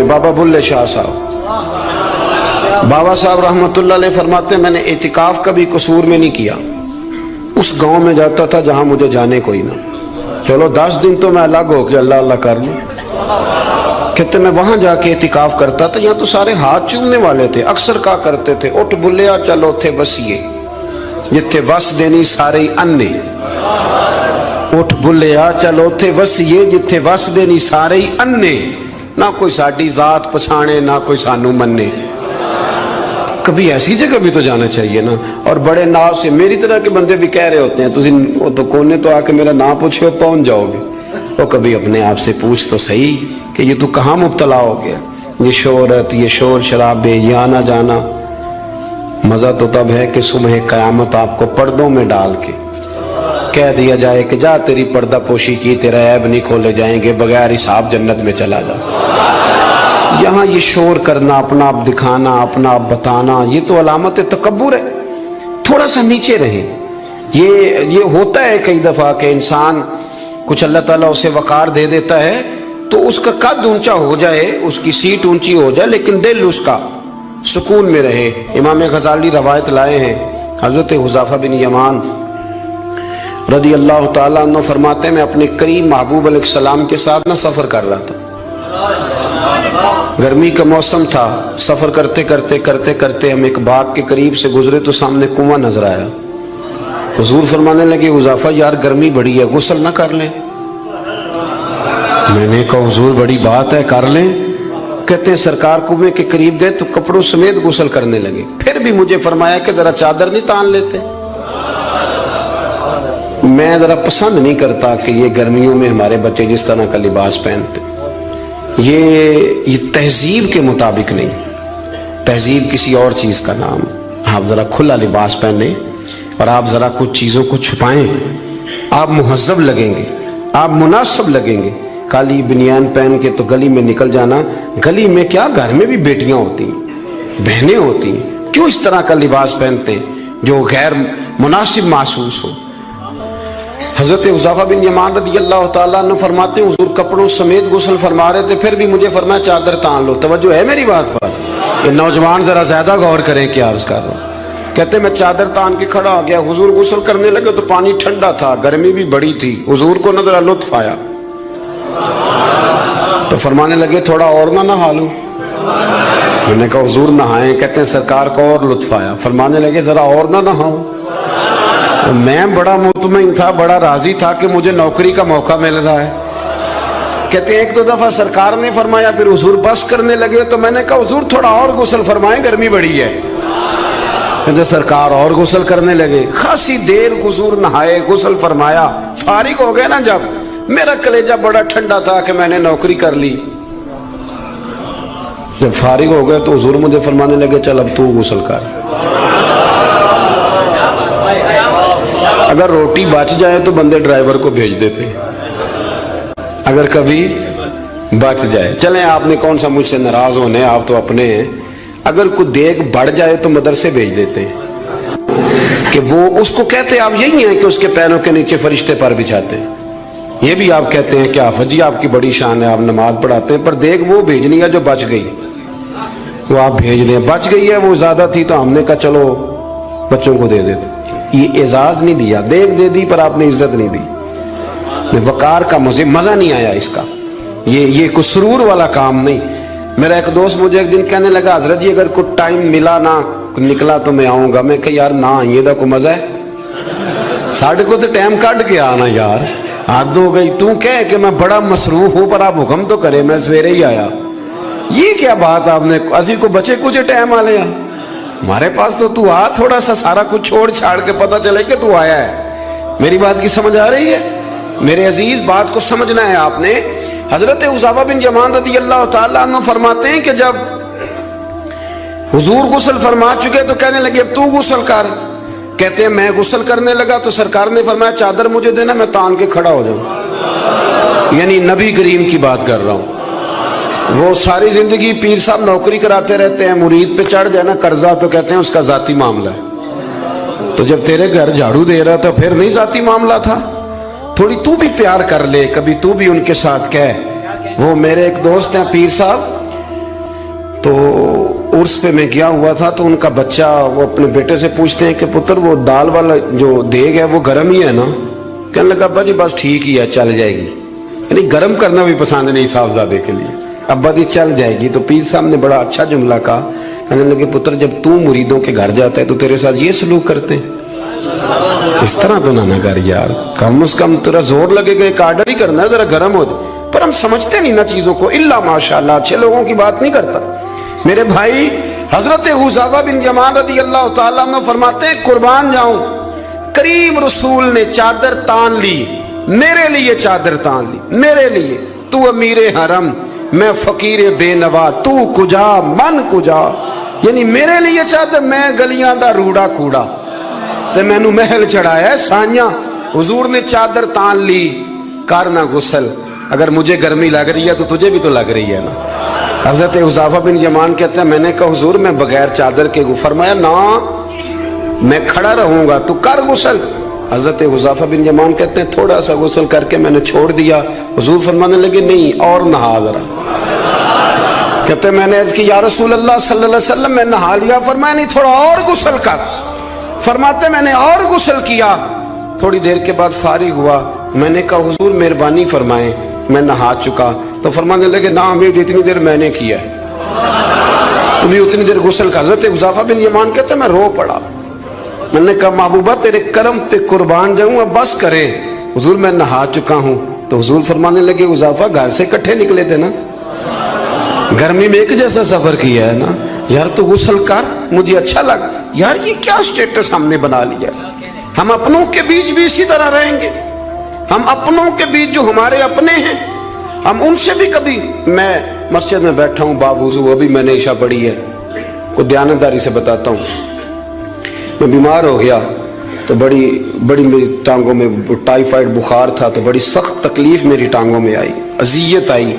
بابا بلے شاہ صاحب، بابا صاحب رحمتہ اللہ علیہ فرماتے ہیں میں نے اعتکاف کبھی قصور میں نہیں کیا، اس گاؤں میں جاتا تھا جہاں مجھے جانے کوئی نہ، چلو 10 دن تو میں الگ ہو کے اللہ اللہ کر لوں، کہتے میں وہاں جا کے اعتکاف کرتا تھا، یہاں تو سارے ہاتھ چومنے والے تھے، اکثر کہا کرتے تھے اٹھ بلیا چلو تھے وسیے جتھے وس دینی سارے انے، اٹھ بلیا چلو تھے وسیے جتھے وس دینی سارے انے، نہ کوئی ساڈی ذات پچھانے نہ کوئی سانو منے، کبھی ایسی جگہ بھی تو جانا چاہیے نا۔ اور بڑے ناز سے میری طرح کے بندے بھی کہہ رہے ہوتے ہیں وہ تو کونے تو آ کے میرا نام پوچھے ہو پہنچ جاؤ گے، وہ کبھی اپنے آپ سے پوچھ تو صحیح کہ یہ تو کہاں مبتلا ہو گیا، یہ شہرت، یہ شور شرابے، یہ آنا جانا، مزہ تو تب ہے کہ صبح قیامت آپ کو پردوں میں ڈال کے کہہ دیا جائے کہ جا تیری پردہ پوشی کی، تیرا عیب نہیں کھولے جائیں گے، بغیر حساب جنت میں چلا جا۔ یہاں یہ شور کرنا، اپنا آپ دکھانا، اپنا آپ بتانا، یہ تو علامت تکبر ہے، تھوڑا سا نیچے رہیں۔ یہ ہوتا ہے کئی دفعہ کہ انسان کچھ اللہ تعالیٰ اسے وقار دے دیتا ہے تو اس کا قد اونچا ہو جائے، اس کی سیٹ اونچی ہو جائے، لیکن دل اس کا سکون میں رہے۔ امام غزالی روایت لائے ہیں، حضرت حذیفہ بن یمان رضی اللہ تعالیٰ عنہ فرماتے ہیں میں اپنے قریب محبوب علیہ السلام کے ساتھ سفر کر رہا تھا، گرمی کا موسم تھا، سفر کرتے کرتے ہم ایک باغ کے قریب سے گزرے تو سامنے کنواں نظر آیا، حضور فرمانے لگے حذیفہ یار گرمی بڑی ہے، غسل نہ کر لیں؟ میں نے کہا حضور بڑی بات ہے، کر لیں۔ کہتے ہیں سرکار کنویں کے قریب گئے تو کپڑوں سمیت غسل کرنے لگے، پھر بھی مجھے فرمایا کہ ذرا چادر نہیں تان لیتے؟ میں ذرا پسند نہیں کرتا کہ یہ گرمیوں میں ہمارے بچے جس طرح کا لباس پہنتے، یہ تہذیب کے مطابق نہیں، تہذیب کسی اور چیز کا نام، آپ ذرا کھلا لباس پہنیں اور آپ ذرا کچھ چیزوں کو چھپائیں، آپ مہذب لگیں گے، آپ مناسب لگیں گے۔ کالی بنیان پہن کے تو گلی میں نکل جانا، گلی میں کیا گھر میں بھی بیٹیاں ہوتی ہیں، بہنیں ہوتی ہیں، کیوں اس طرح کا لباس پہنتے ہیں جو غیر مناسب محسوس ہو؟ حضرت حذیفہ بن یمان رضی اللہ تعالیٰ عنہ فرماتے ہیں حضور کپڑوں سمیت غسل فرما رہے تھے، پھر بھی مجھے فرمایا چادر تان لو۔ توجہ ہے میری بات پر؟ یہ نوجوان ذرا زیادہ غور کریں کیا عرض کر رہا ہوں۔ کہتے ہیں میں چادر تان کے کھڑا ہو گیا، حضور غسل کرنے لگے تو پانی ٹھنڈا تھا، گرمی بھی بڑی تھی، حضور کو نہ ذرا لطف آیا تو فرمانے لگے تھوڑا اور نہ نہا لوں؟ میں نے کہا حضور نہائیں۔ کہتے ہیں سرکار کو اور لطف آیا، فرمانے لگے ذرا اور نہ نہاؤں؟ میں بڑا مطمئن تھا، بڑا راضی تھا کہ مجھے نوکری کا موقع مل رہا ہے۔ کہتے ہیں ایک دو دفعہ سرکار نے فرمایا، پھر حضور بس کرنے لگے تو میں نے کہا حضور تھوڑا اور غسل فرمائیں، گرمی بڑی ہے۔ کہتے سرکار اور غسل کرنے لگے، خاصی دیر حضور نہائے، غسل فرمایا، فارغ ہو گئے نا جب، میرا کلیجہ بڑا ٹھنڈا تھا کہ میں نے نوکری کر لی۔ جب فارغ ہو گئے تو حضور مجھے فرمانے لگے چل اب تو غسل کر۔ اگر روٹی بچ جائے تو بندے ڈرائیور کو بھیج دیتے ہیں، اگر کبھی بچ جائے، چلیں آپ نے کون سا مجھ سے ناراض ہونے، آپ تو اپنے ہیں، اگر کوئی دیگ بڑھ جائے تو مدرسے بھیج دیتے ہیں کہ وہ اس کو کہتے ہیں آپ یہی ہیں کہ اس کے پیروں کے نیچے فرشتے پر بچھاتے ہیں، یہ بھی آپ کہتے ہیں کہ حافظ جی آپ کی بڑی شان ہے، آپ نماز پڑھاتے ہیں، پر دیکھ وہ بھیجنی ہے جو بچ گئی، وہ آپ بھیج دیں، بچ گئی ہے وہ زیادہ تھی تو ہم نے کہا چلو بچوں کو دے دیتے۔ یہ اعزاز نہیں دیا، دیکھ دے دی پر آپ نے عزت نہیں دی، وقار کا مزہ نہیں آیا اس کا، یہ کوئی سرور والا کام نہیں۔ میرا ایک دوست مجھے ایک دن کہنے لگا حضرت جی اگر کوئی ٹائم ملا نہ نکلا تو میں آؤں گا۔ میں کہ یار نہ آئیے دا کوئی مزہ ہے، ساڑھے کو تو ٹائم کٹ کے آنا یار، حد ہو گئی، تو کہے کہ میں بڑا مصروف ہوں پر آپ حکم تو کرے، میں سویرے ہی آیا۔ یہ کیا بات آپ نے، اسی کو بچے کچھ ٹائم آ لیا، ہمارے پاس تو آ، تھوڑا سا سارا کچھ چھوڑ چھاڑ کے پتہ چلے کہ تو آیا ہے۔ میری بات کی سمجھ آ رہی ہے میرے عزیز؟ بات کو سمجھنا ہے آپ نے۔ حضرت حذیفہ بن یمان رضی اللہ تعالیٰ عنہ فرماتے ہیں کہ جب حضور غسل فرما چکے تو کہنے لگے اب تو غسل کر۔ کہتے ہیں میں غسل کرنے لگا تو سرکار نے فرمایا چادر مجھے دینا، میں تان کے کھڑا ہو جاؤں، یعنی نبی کریم کی بات کر رہا ہوں۔ وہ ساری زندگی پیر صاحب نوکری کراتے رہتے ہیں، مرید پہ چڑھ جائے نا قرضہ تو کہتے ہیں اس کا ذاتی معاملہ ہے، تو جب تیرے گھر جھاڑو دے رہا تھا پھر نہیں ذاتی معاملہ تھا؟ تھوڑی تو بھی پیار کر لے، کبھی تو بھی ان کے ساتھ کہہ۔ وہ میرے ایک دوست ہیں پیر صاحب، تو عرس پہ میں گیا ہوا تھا تو ان کا بچہ وہ اپنے بیٹے سے پوچھتے ہیں کہ پتر وہ دال والا جو دیگ ہے وہ گرم ہی ہے نا؟ کہنے لگا ابا جی بس ٹھیک ہی ہے چل جائے گی، یعنی گرم کرنا بھی پسند نہیں صاحبزادے کے لیے، ابا جی چل جائے گی۔ تو پیر صاحب نے بڑا اچھا جملہ کہا، کہنے لگے پتر جب تو مریدوں کے گھر جاتا ہے تو تیرے ساتھ یہ سلوک کرتے ہیں؟ اس طرح تو نہ کر یار، کم از کم تیرا زور لگے گا ایک آرڈر ہی کرنا ہے ذرا گرم ہو جائے، پر ہم سمجھتے نہیں نا چیزوں کو، الا ماشاءاللہ اچھے لوگوں کی بات نہیں کرتا۔ میرے بھائی حضرت حذیفہ بن یمان رضی اللہ تعالیٰ عنہ فرماتے ہیں قربان جاؤں کریم رسول نے چادر تان لی، میرے لیے چادر تان لی، میرے لیے، تو امیر حرم میں فقیر بے نوا، تو کجا من کجا، یعنی میرے لیے چادر، میں گلیاں دا روڑا کوڑا تے میں نو محل چڑھایا ہے سانیاں، حضور نے چادر تان لی، کرنا غسل، اگر مجھے گرمی لگ رہی ہے تو تجھے بھی تو لگ رہی ہے نا۔ حضرت حذیفہ بن یمان کہتے ہیں میں نے کہا حضور میں بغیر چادر کے، فرمایا نا میں کھڑا رہوں گا تو کر غسل۔ حضرت حذیفہ بن یمان کہتے ہیں تھوڑا سا غسل کر کے میں نے چھوڑ دیا، حضور فرمانے لگے نہیں اور نہا ذرا۔ کہتے ہیں میں نے عرض کی یا رسول اللہ صلی اللہ علیہ وسلم میں نہا لیا، فرمایا نہیں تھوڑا اور غسل کر، فرماتے میں نے اور غسل کیا، تھوڑی دیر کے بعد فارغ ہوا، میں نے کہا حضور مہربانی فرمائیں میں نہا چکا، تو فرمانے لگے نہ ہمیں اتنی دیر میں نے کیا ہے، تو بھی اتنی دیر غسل کر۔ حضرت حذیفہ بن یمان کہتے ہیں میں رو پڑا، میں نے کہا محبوبہ تیرے کرم پہ قربان جاؤں اب بس کریں، حضور میں نہا چکا ہوں۔ تو حضور فرمانے لگے حذیفہ گھر سے کٹھے نکلے تھے نا، گرمی میں ایک جیسا سفر کیا ہے نا، یار تو غسل کر، مجھے اچھا لگا یار یہ کیا سٹیٹس ہم نے بنا لیا، ہم اپنوں کے بیچ بھی اسی طرح رہیں گے، ہم اپنوں کے بیچ جو ہمارے اپنے ہیں ہم ان سے بھی کبھی، میں مسجد میں بیٹھا ہوں باوضو، ابھی میں نے عشاء پڑھی ہے، کو دیانتداری سے بتاتا ہوں، میں بیمار ہو گیا تو بڑی میری ٹانگوں میں ٹائیفائڈ بخار تھا، تو بڑی سخت تکلیف میری ٹانگوں میں آئی، اذیت آئی،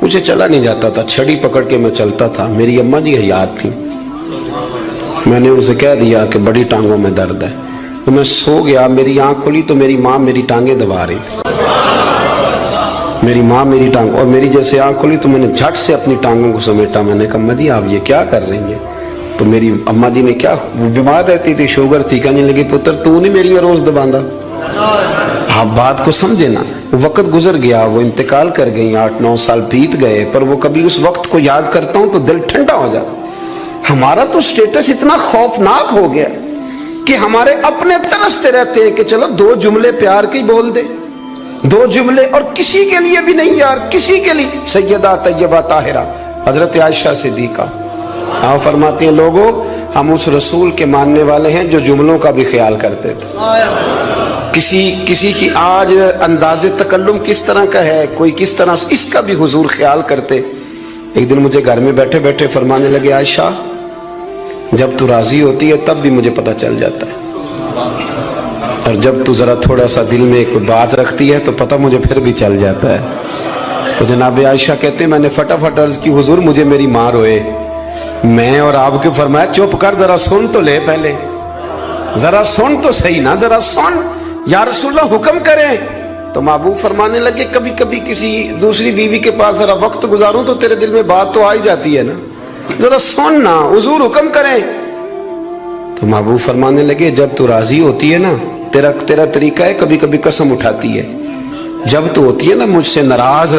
مجھے چلا نہیں جاتا تھا، چھڑی پکڑ کے میں چلتا تھا، میری اماں جی حیات تھی، میں نے ان سے کہہ دیا کہ بڑی ٹانگوں میں درد ہے، تو میں سو گیا، میری آنکھ کھلی تو میری ماں میری ٹانگیں دبا رہی تھی، میری ماں میری ٹانگ، اور میری جیسے آنکھ کھلی تو میں نے جھٹ سے اپنی ٹانگوں کو سمیٹا، میں نے کہا اماں جی آپ یہ کیا کر رہی ہیں؟ تو میری اماں جی نے کیا، وہ بیمار رہتی تھی شوگر تھی، کہنے لگی پتر تو نہیں میری روز دباندہ، آپ بات کو سمجھے نا، وقت گزر گیا، وہ انتقال کر گئی، 8-9 سال بیت گئے، پر وہ کبھی اس وقت کو یاد کرتا ہوں تو دل ٹھنڈا ہو جاتا۔ ہمارا تو سٹیٹس اتنا خوفناک ہو گیا کہ ہمارے اپنے ترستے رہتے ہیں کہ چلو 2 جملے پیار کے بول دے، 2 جملے، اور کسی کے لیے بھی نہیں یار، کسی کے لیے۔ سیدہ طیبہ طاہرہ حضرت عائشہ صدیقہ آپ فرماتی ہیں لوگوں ہم اس رسول کے ماننے والے ہیں جو جملوں کا بھی خیال کرتے تھے، کسی کی آج انداز تکلم کس طرح کا ہے، کوئی کس طرح، اس کا بھی حضور خیال کرتے۔ ایک دن مجھے گھر میں بیٹھے بیٹھے فرمانے لگے عائشہ جب تو راضی ہوتی ہے تب بھی مجھے پتہ چل جاتا ہے، اور جب تو ذرا تھوڑا سا دل میں کوئی بات رکھتی ہے تو پتہ مجھے پھر بھی چل جاتا ہے۔ تو جناب عائشہ کہتے ہیں میں نے فٹافٹ عرض کی حضور مجھے میری ماں روئے، میں اور آپ کے فرمایا چپ کر ذرا سن تو لے، پہلے ذرا سن تو صحیح نا، ذرا سن یا رسول اللہ حکم کریں۔ تو محبوب فرمانے لگے کبھی کبھی کسی دوسری بیوی کے پاس ذرا وقت گزاروں تو تیرے دل میں بات تو آ ہی جاتی ہے نا، ذرا سن نا، حضور حکم کریں۔ تو محبوب فرمانے لگے جب تو راضی ہوتی ہے نا، تیرا طریقہ ہے کبھی کبھی قسم اٹھاتی ہے، جب تو ہوتی ہے نا مجھ سے ناراض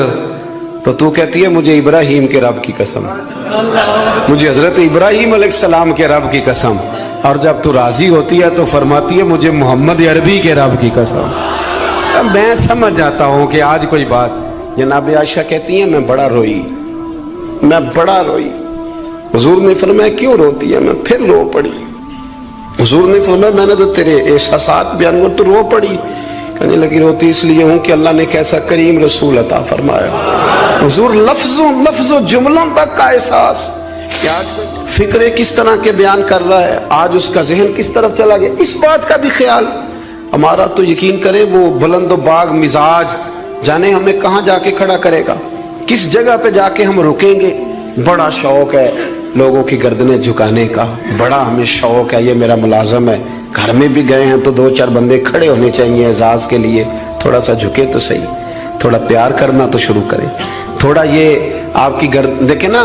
تو کہتی ہے مجھے ابراہیم کے رب کی قسم، مجھے حضرت ابراہیم علیہ السلام کے رب کی قسم، اور جب تو راضی ہوتی ہے تو فرماتی ہے مجھے محمد عربی کے رب کی قسم۔ اب میں سمجھ جاتا ہوں کہ آج کوئی بات، جناب عائشہ کہتی ہیں میں بڑا روئی، حضور نے فرمایا کیوں روتی ہے؟ میں پھر رو پڑی، حضور نے فرمایا میں نے تو تیرے احساسات بیان کر تو رو پڑی، کہنے لگی روتی اس لیے ہوں کہ اللہ نے کیسا کریم رسول عطا فرمایا، حضور لفظ و جملوں تک کا احساس، فکرے کس طرح کے بیان کر رہا ہے، آج اس کا ذہن کس طرف چلا گیا، اس بات کا بھی خیال ہمارا تو یقین کرے وہ بلند و باغ مزاج جانے ہمیں کہاں جا کے کھڑا کرے گا، کس جگہ پہ جا کے ہم رکیں گے۔ بڑا شوق ہے لوگوں کی گردنیں جھکانے کا، بڑا ہمیں شوق ہے، یہ میرا ملازم ہے، گھر میں بھی گئے ہیں تو 2-4 بندے کھڑے ہونے چاہیے اعزاز کے لیے، تھوڑا سا جھکے تو صحیح، تھوڑا پیار کرنا تو شروع کریں، تھوڑا یہ آپ کی دیکھیں نا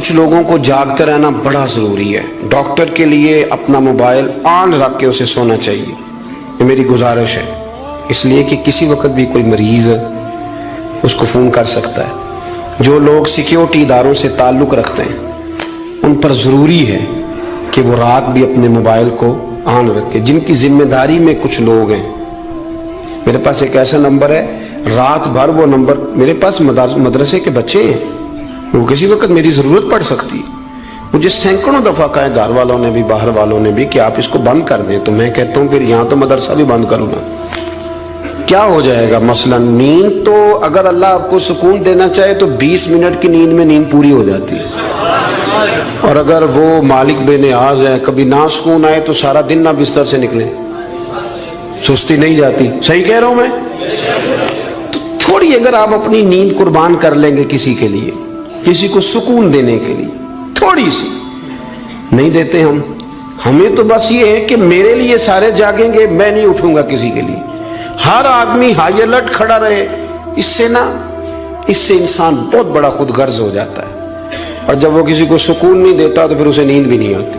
کچھ لوگوں کو جاگتے رہنا بڑا ضروری ہے. ڈاکٹر کے لیے اپنا موبائل آن رکھ کے اسے سونا چاہیے، یہ میری گزارش ہے، اس لیے کہ کسی وقت بھی کوئی مریض اس کو فون کر سکتا ہے. جو لوگ سیکیورٹی اداروں سے تعلق رکھتے ہیں ان پر ضروری ہے کہ وہ رات بھی اپنے موبائل کو آن رکھے. جن کی ذمہ داری میں کچھ لوگ ہیں، میرے پاس ایک ایسا نمبر ہے، رات بھر وہ نمبر، میرے پاس مدرسے کے بچے ہیں، وہ کسی وقت میری ضرورت پڑ سکتی ہے. مجھے سینکڑوں دفعہ کہا ہے گھر والوں نے بھی باہر والوں نے بھی کہ آپ اس کو بند کر دیں، تو میں کہتا ہوں پھر یہاں تو مدرسہ بھی بند کروں گا. کیا ہو جائے گا؟ مثلا نیند تو اگر اللہ آپ کو سکون دینا چاہے تو 20 منٹ کی نیند میں نیند پوری ہو جاتی ہے، اور اگر وہ مالک بے نیاز ہے کبھی نہ سکون آئے تو سارا دن نہ بستر سے نکلے، سستی نہیں جاتی. صحیح کہہ رہا ہوں میں؟ تو تھوڑی اگر آپ اپنی نیند قربان کر لیں گے کسی کے لیے، کسی کو سکون دینے کے لیے، تھوڑی سی نہیں دیتے ہم. ہمیں تو بس یہ ہے کہ میرے لیے سارے جاگیں گے، میں نہیں اٹھوں گا کسی کے لیے. ہر آدمی ہائی الرٹ کھڑا رہے، اس سے انسان بہت بڑا خود غرض ہو جاتا ہے، اور جب وہ کسی کو سکون نہیں دیتا تو پھر اسے نیند بھی نہیں آتی.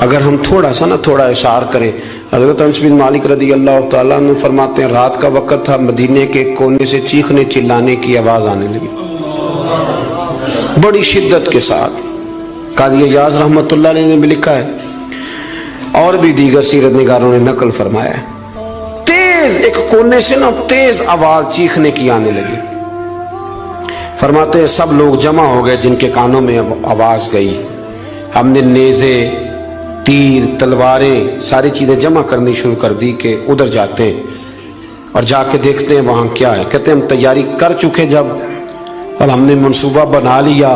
اگر ہم تھوڑا اشار کریں. حضرت انس بن مالک رضی اللہ تعالیٰ عنہ فرماتے ہیں رات کا وقت تھا، مدینے کے کونے سے چیخنے چلانے کی آواز آنے لگی بڑی شدت کے ساتھ. قاضی ایاز رحمۃ اللہ علیہ نے بھی لکھا ہے اور بھی دیگر سیرت نگاروں نے نقل فرمایا ہے، تیز ایک کونے سے تیز آواز چیخنے کی آنے لگی. فرماتے ہیں سب لوگ جمع ہو گئے جن کے کانوں میں آواز گئی. ہم نے نیزے، تیر، تلواریں، ساری چیزیں جمع کرنی شروع کر دی کہ ادھر جاتے ہیں اور جا کے دیکھتے ہیں وہاں کیا ہے. کہتے ہیں ہم تیاری کر چکے جب، اور ہم نے منصوبہ بنا لیا،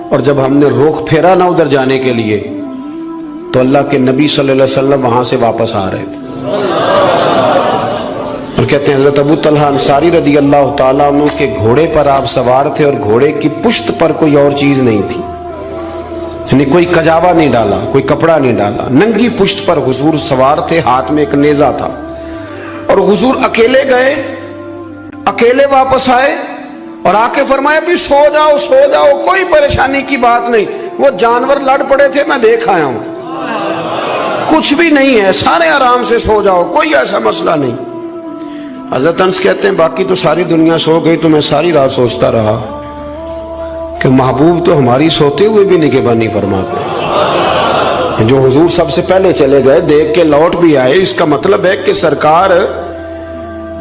اور جب ہم نے رخ پھیرا نا ادھر جانے کے لیے تو اللہ کے نبی صلی اللہ علیہ وسلم وہاں سے واپس آ رہے تھے. اور کہتے ہیں حضرت ابو طلحہ انصاری رضی اللہ تعالیٰ عنہ کے گھوڑے پر آپ سوار تھے، اور گھوڑے کی پشت پر کوئی اور چیز نہیں تھی، یعنی کوئی کجاوا نہیں ڈالا، کوئی کپڑا نہیں ڈالا، ننگی پشت پر حضور سوار تھے، ہاتھ میں ایک نیزہ تھا. اور حضور اکیلے گئے، اکیلے واپس آئے اور آ کے فرمایا بھی سو جاؤ سو جاؤ، کوئی پریشانی کی بات نہیں. وہ جانور لڑ پڑے تھے، میں دیکھ آیا ہوں، کچھ بھی نہیں ہے، سارے آرام سے سو جاؤ، کوئی ایسا مسئلہ نہیں. حضرت انس کہتے ہیں باقی تو ساری دنیا سو گئی تو میں ساری رات سوچتا رہا کہ محبوب تو ہماری سوتے ہوئے بھی نگہبانی فرماتے. جو حضور سب سے پہلے چلے گئے، دیکھ کے لوٹ بھی آئے، اس کا مطلب ہے کہ سرکار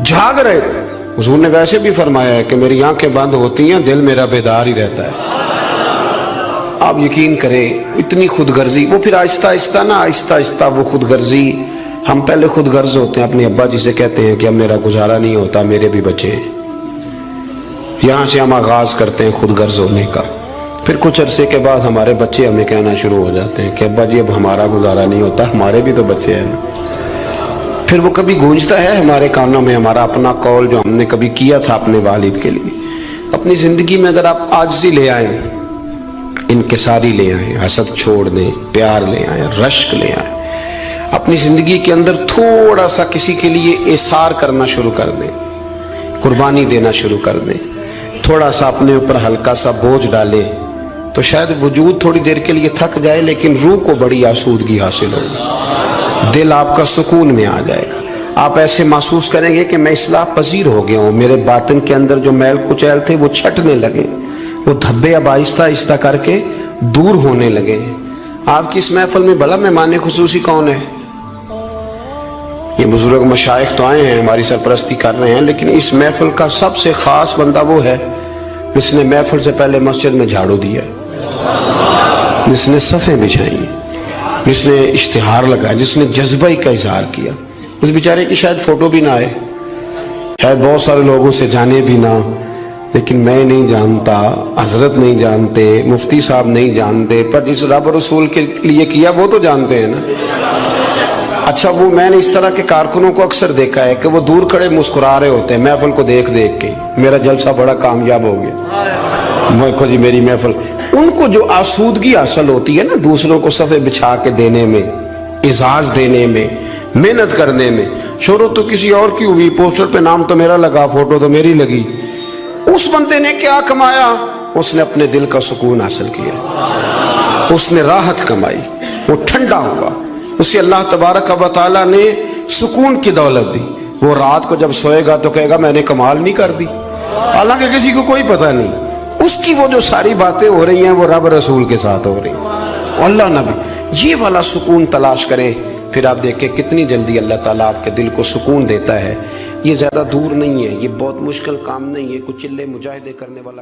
جاگ رہے تھے. حضور نے ویسے بھی فرمایا ہے کہ میری آنکھیں بند ہوتی ہیں، دل میرا بیدار ہی رہتا ہے. آپ یقین کریں اتنی خود غرضی، وہ پھر آہستہ آہستہ وہ خود غرضی، ہم پہلے خود غرض ہوتے ہیں. اپنے ابا جی سے کہتے ہیں کہ اب میرا گزارا نہیں ہوتا، میرے بھی بچے ہیں. یہاں سے ہم آغاز کرتے ہیں خود غرض ہونے کا. پھر کچھ عرصے کے بعد ہمارے بچے ہمیں کہنا شروع ہو جاتے ہیں کہ ابا جی اب ہمارا گزارا نہیں ہوتا، ہمارے بھی تو بچے ہیں نا. پھر وہ کبھی گونجتا ہے ہمارے کانوں میں ہمارا اپنا قول جو ہم نے کبھی کیا تھا اپنے والد کے لیے. اپنی زندگی میں اگر آپ عاجزی لے آئیں، انکساری لے آئیں، حسد چھوڑ دیں، پیار لے آئیں، رشک لے آئیں، اپنی زندگی کے اندر تھوڑا سا کسی کے لیے احسار کرنا شروع کر دیں، قربانی دینا شروع کر دیں، تھوڑا سا اپنے اوپر ہلکا سا بوجھ ڈالیں، تو شاید وجود تھوڑی دیر کے لیے تھک جائے لیکن روح کو بڑی آسودگی حاصل ہوگی، دل آپ کا سکون میں آ جائے گا. آپ ایسے محسوس کریں گے کہ میں اصلاح پذیر ہو گیا ہوں، میرے باطن کے اندر جو میل کچیل تھے وہ چھٹنے لگے، وہ دھبے اب آہستہ آہستہ کر کے دور ہونے لگے ہیں. آپ کی اس محفل میں بھلا مہمان خصوصی کون ہے؟ یہ بزرگ مشائخ تو آئے ہیں، ہماری سرپرستی کر رہے ہیں، لیکن اس محفل کا سب سے خاص بندہ وہ ہے جس نے محفل سے پہلے مسجد میں جھاڑو دیا، جس نے صفیں بچھائی، جس نے اشتہار لگایا، جس نے جذبہ کا اظہار کیا. اس بیچارے کی شاید فوٹو بھی نہ آئے، شاید بہت سارے لوگوں سے جانے بھی نہ، لیکن میں نہیں جانتا، حضرت نہیں جانتے، مفتی صاحب نہیں جانتے، پر جس رب رسول کے لیے کیا وہ تو جانتے ہیں نا. اچھا وہ میں نے اس طرح کے کارکنوں کو اکثر دیکھا ہے کہ وہ دور کھڑے مسکرا رہے ہوتے ہیں محفل کو دیکھ دیکھ کے، میرا جلسہ بڑا کامیاب ہو گیا، دیکھو جی میری محفل. ان کو جو آسودگی حاصل ہوتی ہے نا دوسروں کو صفحے بچھا کے دینے میں، اعزاز دینے میں، محنت کرنے میں. شہرت تو کسی اور کی ہوئی، پوسٹر پہ نام تو میرا لگا، فوٹو تو میری لگی. اس بندے نے کیا کمایا؟ اس نے اپنے دل کا سکون حاصل کیا، اس نے راحت کمائی، وہ ٹھنڈا ہوا، اسے اللہ تبارک و تعالیٰ نے سکون کی دولت دی۔ وہ رات کو جب سوئے گا تو کہے گا میں نے کمال نہیں کر دی، حالانکہ کسی کو کوئی پتہ نہیں، اس کی وہ جو ساری باتیں ہو رہی ہیں وہ رب رسول کے ساتھ ہو رہی ہیں، اللہ نبی۔ یہ والا سکون تلاش کریں، پھر آپ دیکھیں کتنی جلدی اللہ تعالیٰ آپ کے دل کو سکون دیتا ہے۔ یہ زیادہ دور نہیں ہے، یہ بہت مشکل کام نہیں ہے، کچھ چلے مجاہدے کرنے والا